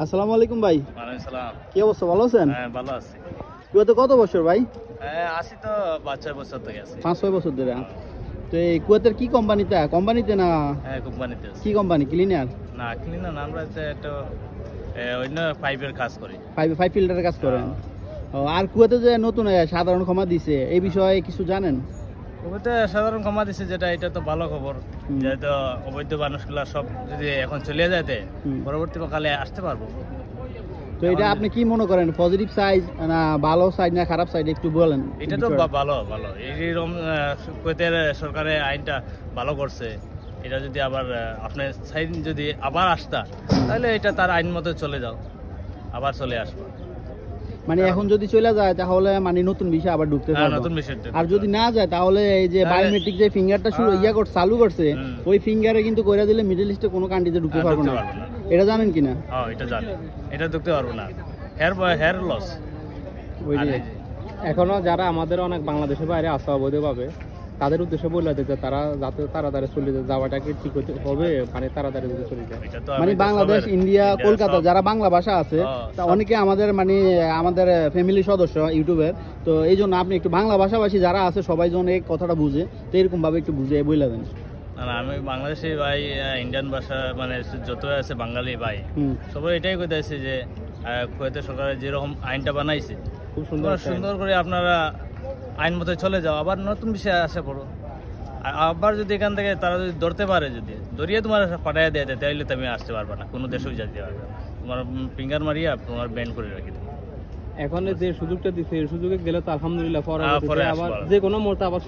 আসসালামু আলাইকুম ভাই। ওয়ালাইকুম সালাম। কি অবস্থা, ভালো আছেন? হ্যাঁ ভালো আছি। কুয়েতে কত বছর ভাই? আছি তো 5-6 বছর থেকে আছি। 5-6 বছর ধরে। তো এই কুয়েতের কি কোম্পানিতে না? হ্যাঁ কোম্পানিতে আছি। কি কোম্পানি, ক্লিনার? না ক্লিনার না, আমরা একটা অন্য পাইপের কাজ করি। পাইপ ফিল্টারের কাজ করেন। ও, আর কুয়েতে যে নতুন সাধারণ ক্ষমা দিছে এই বিষয়ে কিছু জানেন? কুয়েতে সাধারণ ক্ষমা দিছে, যেটা এটা তো ভালো খবর। যেহেতু অবৈধ মানুষগুলা সব যদি এখন চলে যেতে পরবর্তী কালে আসতে পারবো। তো এটা আপনি কি মনে করেন, পজিটিভ সাইড না ভালো সাইড না খারাপ সাইড, একটু বলেন। এটা তো ভালো ভালো, এইরকম কুয়েতের সরকারের আইনটা ভালো করছে। এটা যদি আবার আপনার সাইড যদি আবার আসতা, তাহলে এটা তার আইন মতো চলে যাও, আবার চলে আসবো। মানে এখন যদি চলে যায় তাহলে মানে নতুন বিষয় আবার ঢুকতে পারবে, নতুন বিষয়। আর যদি না যায় তাহলে এই যে বায়োমেট্রিক যে ফিঙ্গারটা চালু করছে, ওই ফিঙ্গারে কিন্তু কইরা দিলে মিডল ইস্টে কোনো কান্ট্রিতে ঢুকতে পারবে না। এটা জানেন কিনা? হ্যাঁ এটা জানি, এটা ঢুকতে পারবো না, হেয়ার লস। এখনো যারা আমাদের অনেক বাংলাদেশের বাইরে আসা অবৈধভাবে, তাদের উদ্দেশ্যে বলে দিতে তারা যাতে তাড়াতাড়ি চলে যায়, যাওয়াটাকে ঠিক হবে, মানে তাড়াতাড়ি যদি চলে যায়। মানে বাংলাদেশ, ইন্ডিয়া, কলকাতা যারা বাংলা ভাষা আছে তা অনেকে আমাদের আমাদের ফ্যামিলি সদস্য ইউটিউবের, তো এই জন্য আপনি একটু বাংলা ভাষাভাষী যারা আছে সবাই যেন এই কথাটা বুঝে, তো এরকম ভাবে একটু বুঝে বলে দেন। না আমি বাংলাদেশি ভাই, ইন্ডিয়ান ভাষা মানে যত আছে বাঙালি ভাই, সবাই এটাই কইতেছে যে কুয়েতের সরকার যেরকম আইনটা বানাইছে খুব সুন্দর করে আপনারা আইন মতো চলে যাও, আবার নতুন বিষয় আসে পড়ো। আবার যদি এখান থেকে তারা যদি ধরতে পারে, যদি ধরিয়ে তোমার পাঠাইয়া দেয় তাহলে তুমি আসতে পারবে না, কোনো দেশেও যেতে পারবে না, তোমার ফিঙ্গার মারিয়া তোমার ব্যান করে রাখি দেবে। এখন যে সুযোগটা দিচ্ছে এই সুযোগে গেলে তো আলহামদুলিল্লাহ আবার যে কোনো মুহূর্তে আবার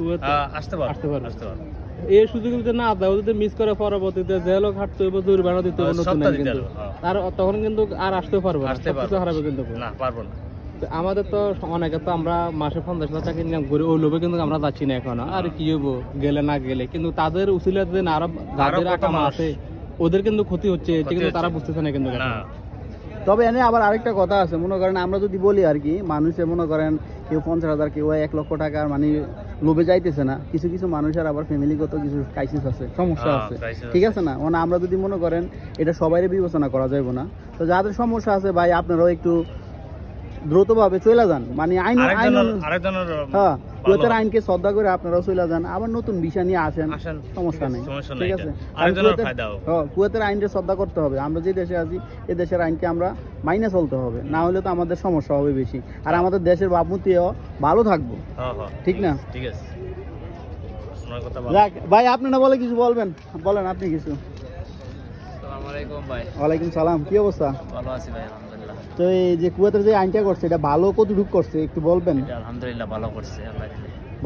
আসতে পারবে। এই সুযোগ যদি না দেয়, যদি মিস করে পরবর্তীতে জেলও খাটতে হবে, জরিমানা দিতে হবে, তার তখন কিন্তু আর আসতে পারবে না, হারাবে কিন্তু না, পারবো না। আমাদের তো অনেকে তো আমরা মাসে 50,000 টাকা ইনকাম করি, ওই লোভে কিন্তু আমরা যাচ্ছি না এখন। আর কি হবো গেলে না গেলে, কিন্তু তাদের উসিলাতে না আরো যাদের আকামা আছে ওদের কিন্তু ক্ষতি হচ্ছে, এটা কিন্তু তারা বুঝতেছে না কিন্তু। তবে এনে আবার আরেকটা কথা আছে, মনে করেন আমরা যদি বলি আর কি, মানুষে মনে করেন কেউ 50,000, কেউ 1 লক্ষ টাকার মানে লোভে যাইতেছে না, কিছু কিছু মানুষের আবার ফ্যামিলিগত কিছু ক্রাইসিস আছে, সমস্যা আছে, ঠিক আছে না? মানে আমরা যদি মনে করেন এটা সবাইরে বিবেচনা করা যাবে না, তো যাদের সমস্যা আছে ভাই আপনারাও একটু দ্রুতভাবে চলে যান, মানে কুয়েতের আইনকে শ্রদ্ধা করে আপনারাও চলে যান, আবার নতুন বিষয় নিয়ে আসেন, সমস্যা নেই, ঠিক আছে? কুয়েতের আইনকে শ্রদ্ধা করতে হবে, আমরা যে দেশে আছি এই দেশের আইনকে আমরা মাইনে চলতে হবে, না হলে তো আমাদের সমস্যা হবে বেশি, আর আমাদের দেশের ভাবমূর্তিও ভালো থাকবো, ঠিক না? ঠিক আছে ভাই, আপনি না বলে কিছু বলবেন, বলেন আপনি কিছু। ওয়ালাইকুম সালাম। কি অবস্থা? ভালো আছি ভাই, আলহামদুলিল্লাহ। তো এই যে কুয়েতের যে আইনটা করছে এটা ভালো কতটুকু করছে একটু বলবেন? আলহামদুলিল্লাহ ভালো করছে,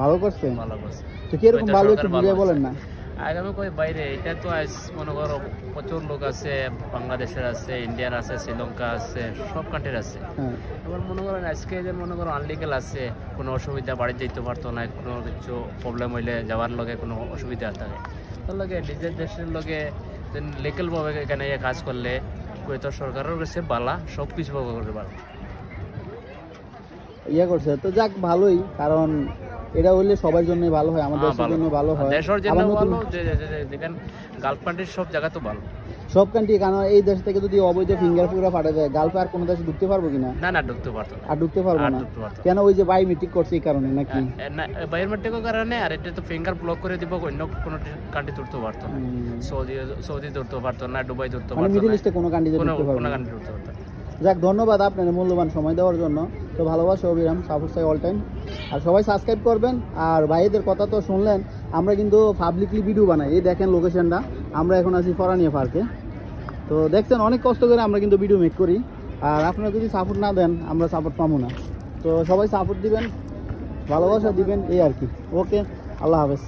ভালো করছে। তো কিরকম ভালো একটু বুঝিয়ে বলেন না। আগামী কই বাইরে এটা তো মনে করো প্রচুর লোক আছে, বাংলাদেশের আছে, ইন্ডিয়ার আছে, শ্রীলঙ্কা আছে, সব কান্ট্রির আছে। এবার মনে করেন আজকে যে মনে করো আনলিগাল আছে, কোনো অসুবিধা, বাড়ি যেতে পারতো না, কোনো কিছু প্রবলেম হইলে যাওয়ার লগে কোনো অসুবিধা থাকে, তার লগে নিজের দেশের লগে লিগালভাবে এখানে কাজ করলে কুয়েতের সরকারের কাছে বালা, সব কিছু করতে পারে করছে। তো যাক ভালোই, কারণ এটা হলে সবার জন্য ভালো হয়, আমাদের দেশের জন্য ভালো হয়, দেশের জন্য ভালো, দেখেন গালফ কান্ট্রির সব জায়গা তো ভালো, সব কান্ট্রি। কারণ এই দেশ থেকে যদি অবৈধ ফিঙ্গার পাঠা যায়, গালফে আর কোনো দেশে ঢুকতে পারবো কিনা? না ঢুকতে পারতো না, আর ঢুকতে পারবো না কেন? ওই যে বায়োমেট্রিক করছে এই কারণে নাকি? বায়োমেট্রিকের কারণে, আর এটা তো ফিঙ্গার ব্লক করে দিব, অন্য কোনো কান্ট্রি ধরতে পারতো না, সৌদি ধরতে পারতো না, দুবাই ধরতে পারতো না, মিডল ইস্টে কোনো কান্ট্রি ধরতে পারতো না। যাক, ধন্যবাদ আপনাদের মূল্যবান সময় দেওয়ার জন্য। তো ভালোবাসা অবিরাম, সাপোর্ট চাই অল টাইম, আর সবাই সাবস্ক্রাইব করবেন। আর ভাইদের কথা তো শুনলেন, আমরা কিন্তু পাবলিকলি ভিডিও বানাই। এই দেখেন লোকেশনটা, আমরা এখন আছি ফরানিয়া পার্কে। তো দেখছেন অনেক কষ্ট করে আমরা কিন্তু ভিডিও মেক করি, আর আপনারা যদি সাপোর্ট না দেন আমরা সাপোর্ট পাবো না। তো সবাই সাপোর্ট দিবেন, ভালোবাসা দিবেন, এই আর কি। ওকে, আল্লাহ হাফেজ।